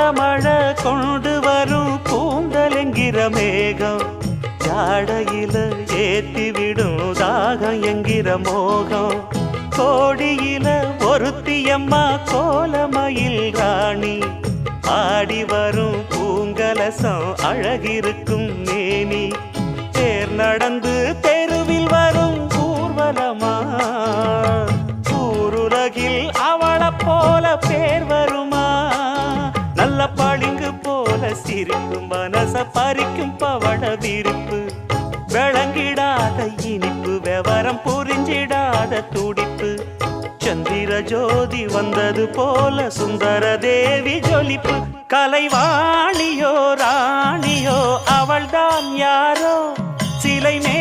கோடமழை கொண்டு வரும் கூந்தல் என்கிற மேகம் ஜாடையில ஏத்திவிடும் தாகம் என்கிற மோகம் கோடியில ஒருத்தியம்மா கோலமயில் ராணி ஆடி வரும் பூங்கலசம் அழகிருக்கும் மேனி தேர் நடந்து தெருவில் வரும் ஊர்வலமா ஊருலகில் அவளை போல பேர் வருமா நல்ல பளிங்கு போல சிரிக்கும் மனச பறிக்கும் பவள விரிப்பு விளங்கிடாத இனிப்பு விவரம் புரிஞ்சிடாத துடிப்பு சந்திர ஜோதி வந்தது போல சுந்தர தேவி ஜொலிப்பு கலைவாணியோ ராணியோ அவள்தான் யாரோ சிலை மே